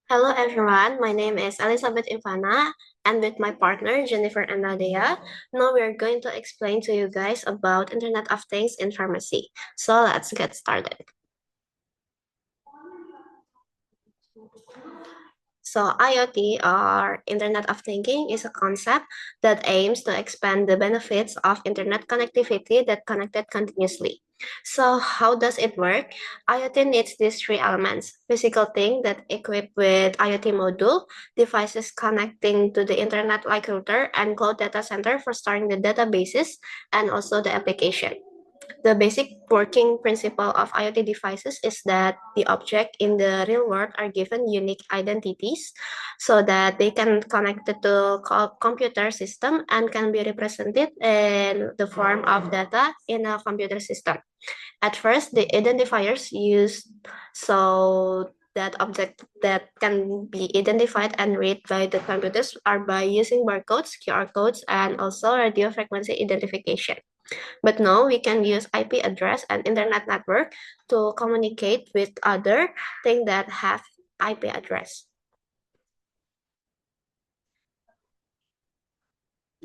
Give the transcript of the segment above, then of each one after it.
Hello everyone, my name is Elizabeth Ivana and with my partner Jennifer and Nadia. Now we're going to explain to you guys about Internet of Things in pharmacy. So let's get started. So IoT or Internet of Thinking is a concept that aims to expand the benefits of internet connectivity that connected continuously. So how does it work? IoT needs these three elements: physical thing that equipped with IoT module, devices connecting to the internet like router, and cloud data center for storing the databases, and also the application. The basic working principle of IoT devices is that the object in the real world are given unique identities so that they can connect to computer system and can be represented in the form of data in a computer system. At first, the identifiers used so that object that can be identified and read by the computers are by using barcodes, QR codes, and also radio frequency identification. But now we can use IP address and internet network to communicate with other things that have IP address.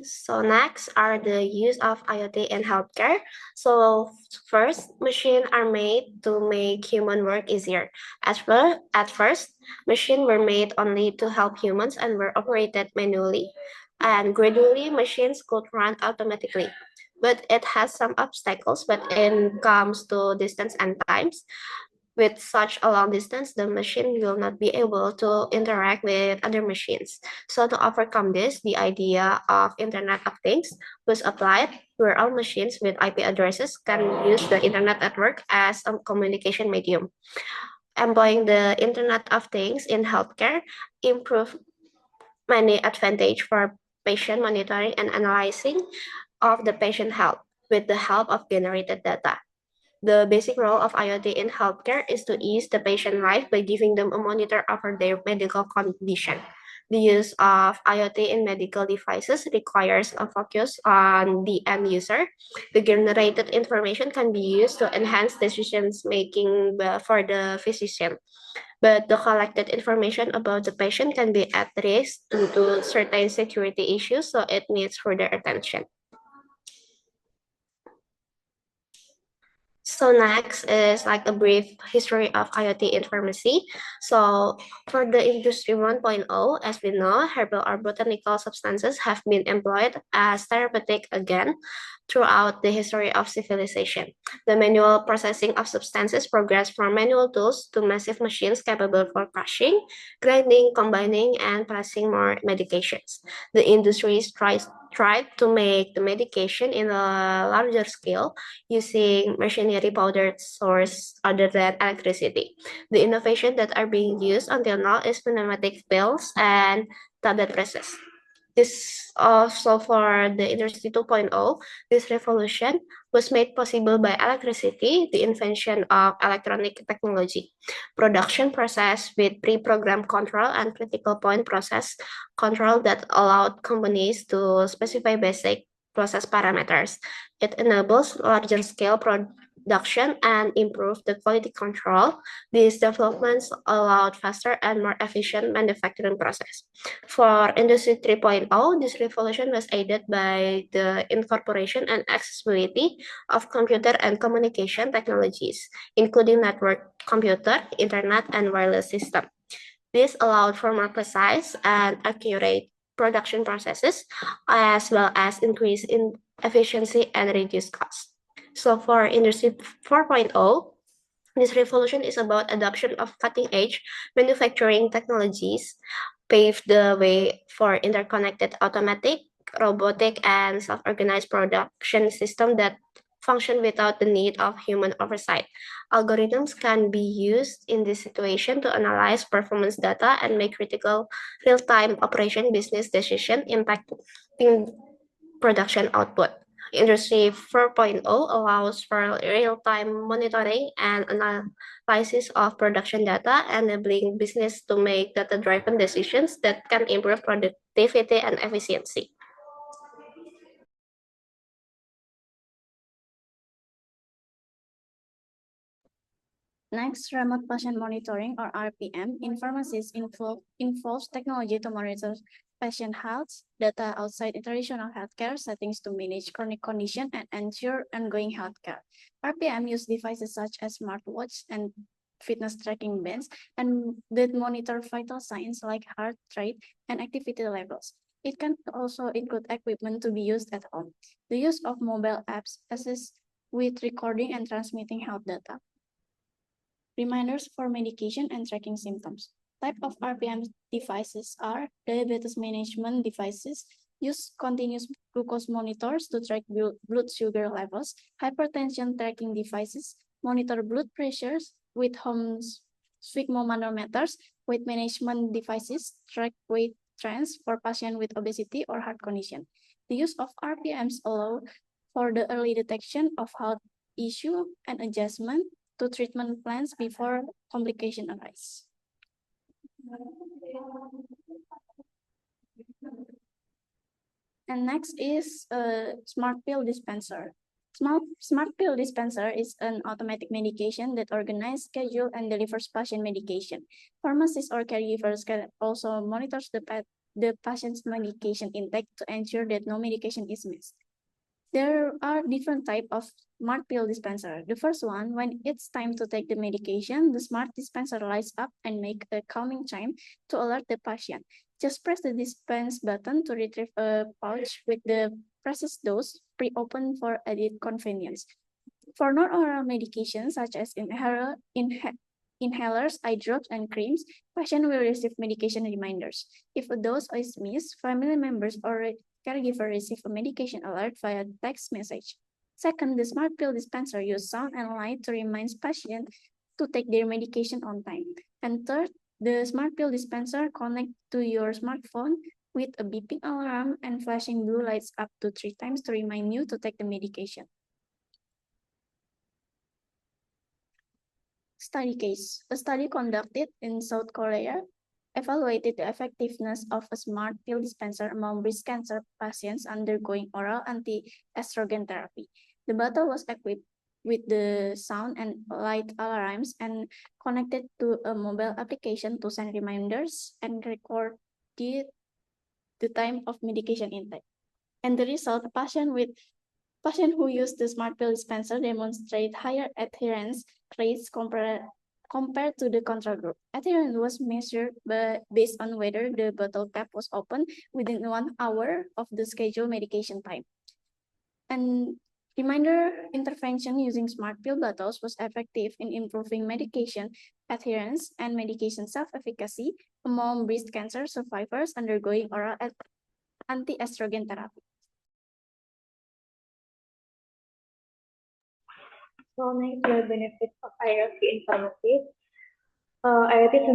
So next are the use of IoT in healthcare. So first, machines are made to make human work easier. At first, machines were made only to help humans and were operated manually. And gradually, machines could run automatically. But it has some obstacles when it comes to distance and times. With such a long distance, the machine will not be able to interact with other machines. So to overcome this, the idea of Internet of Things was applied where all machines with IP addresses can use the Internet network as a communication medium. Employing the Internet of Things in healthcare improve many advantage for patient monitoring and analyzing of the patient health with the help of generated data. The basic role of IoT in healthcare is to ease the patient life by giving them a monitor over their medical condition. The use of IoT in medical devices requires a focus on the end user. The generated information can be used to enhance decisions making for the physician, but the collected information about the patient can be at risk due to certain security issues, so it needs further attention. So next is like a brief history of IoT in pharmacy. So for the industry 1.0, as we know, herbal or botanical substances have been employed as therapeutic again throughout the history of civilization. The manual processing of substances progressed from manual tools to massive machines capable for crushing, grinding, combining, and pressing more medications. The industry tried to make the medication in a larger scale using machinery powered source other than electricity. The innovation that are being used until now is pneumatic pills and tablet presses. This also for the Industry 2.0, this revolution was made possible by electricity, the invention of electronic technology, production process with pre-programmed control and critical point process control that allowed companies to specify basic process parameters. It enables larger scale production and improve the quality control. These developments allowed faster and more efficient manufacturing process. For Industry 3.0, this revolution was aided by the incorporation and accessibility of computer and communication technologies, including network computer, internet, and wireless system. This allowed for more precise and accurate production processes, as well as increase in efficiency and reduce costs. So for Industry 4.0, this revolution is about adoption of cutting-edge manufacturing technologies, paved the way for interconnected automatic, robotic, and self-organized production system that function without the need of human oversight. Algorithms can be used in this situation to analyze performance data and make critical real-time operation business decision impacting production output. Industry 4.0 allows for real-time monitoring and analysis of production data, enabling business to make data-driven decisions that can improve productivity and efficiency. Next, remote patient monitoring or RPM. In pharmacies involves technology to monitor patient health, data outside traditional healthcare settings to manage chronic condition and ensure ongoing healthcare. RPM use devices such as smartwatch and fitness tracking bands and that monitor vital signs like heart rate and activity levels. It can also include equipment to be used at home. The use of mobile apps assists with recording and transmitting health data. Reminders for medication and tracking symptoms. Type of RPM devices are diabetes management devices, use continuous glucose monitors to track blood sugar levels, hypertension tracking devices, monitor blood pressures with home sphygmomanometers, weight management devices, track weight trends for patients with obesity or heart condition. The use of RPMs allow for the early detection of health issue and adjustment to treatment plans before complication arise. And next is a smart pill dispenser. Smart pill dispenser is an automatic medication that organizes, schedule, and delivers patient medication. Pharmacists or caregivers can also monitor the patient's medication intake to ensure that no medication is missed. There are different types of smart pill dispenser. The first one, when it's time to take the medication, the smart dispenser lights up and make a calming chime to alert the patient. Just press the dispense button to retrieve a pouch with the precious dose pre-opened for added convenience. For non-oral medications such as inhalers, eye drops, and creams, patient will receive medication reminders. If a dose is missed, family members or caregiver receive a medication alert via text message. Second, the smart pill dispenser use sound and light to remind patients to take their medication on time. And third, the smart pill dispenser connect to your smartphone with a beeping alarm and flashing blue lights up to 3 times to remind you to take the medication. Study case. A study conducted in South Korea evaluated the effectiveness of a smart pill dispenser among breast cancer patients undergoing oral anti-estrogen therapy. The bottle was equipped with the sound and light alarms and connected to a mobile application to send reminders and record the time of medication intake. And the result, patient who used the smart pill dispenser demonstrate higher adherence rates compared to the control group. Adherence was measured based on whether the bottle cap was open within 1 hour of the scheduled medication time. And reminder intervention using smart pill bottles was effective in improving medication adherence and medication self-efficacy among breast cancer survivors undergoing oral anti-estrogen therapy. So next, the benefits of IoT in pharmacies. IoT to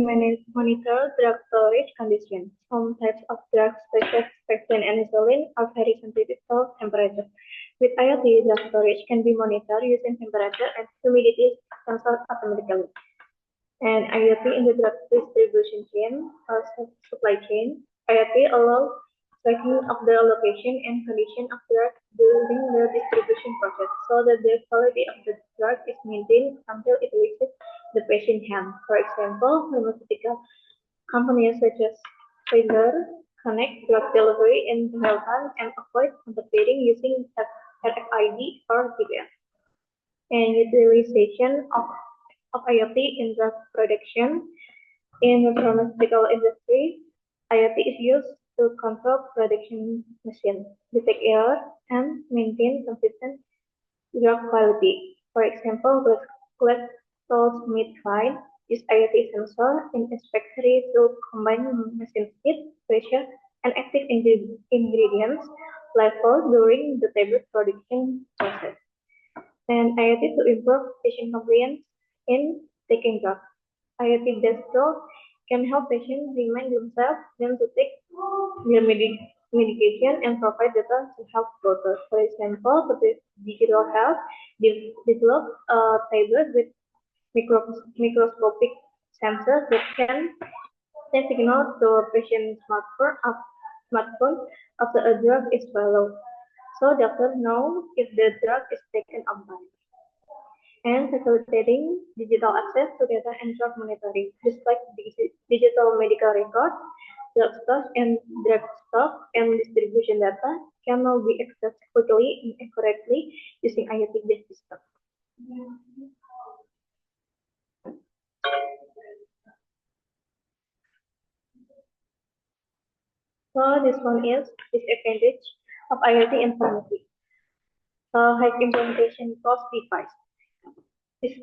monitor drug storage conditions. Some types of drugs, such as vaccine and insulin, are very sensitive to temperature. With IoT, drug storage can be monitored using temperature and humidity sensors automatically. And IoT in the drug distribution chain or supply chain. IoT allows tracking of the location and condition of drugs during the distribution process so that the quality of the drug is maintained until it reaches the patient's hand. For example, pharmaceutical companies such as Pfizer connect drug delivery in real time and avoid competing using RFID or GPS. And utilization of IoT in drug production. In the pharmaceutical industry, IoT is used to control production machines, detect errors, and maintain consistent drug quality. For example, GlaxoSmithKline uses IoT sensor in its factory to combine machine speed, pressure, and active ingredients level during the tablet production process. And IoT to improve patient compliance in taking drugs. IoT dashboard can help patients remind themselves when to take their medication and provide data to help doctors. For example, the digital health developed a tablet with microscopic sensors that can send signals to a patient's smartphone after a drug is swallowed, so doctors know if the drug is taken on time. and facilitating digital access to data and drug monitoring, just like digital medical records, drug stock and distribution data can now be accessed quickly and accurately using IoT-based systems. So this one is disadvantage of IoT and pharmacy. High implementation cost device. This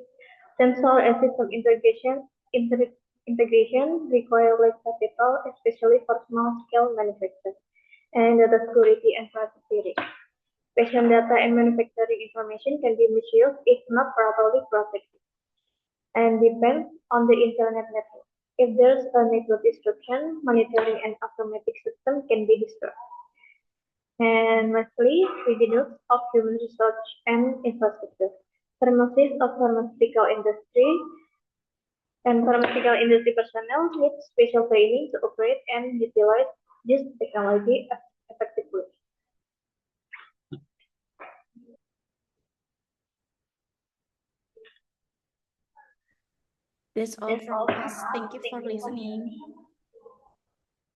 sensor and system integration require less capital, especially for small-scale manufacturers, and data security and privacy risk. Patient data and manufacturing information can be misused if not properly protected, and depends on the internet network. If there's a network disruption, monitoring and automatic system can be destroyed. And lastly, readiness of human research and infrastructure. Pharmacists of pharmaceutical industry personnel need special training to operate and utilize this technology effectively. That's all from us. Thank you for listening.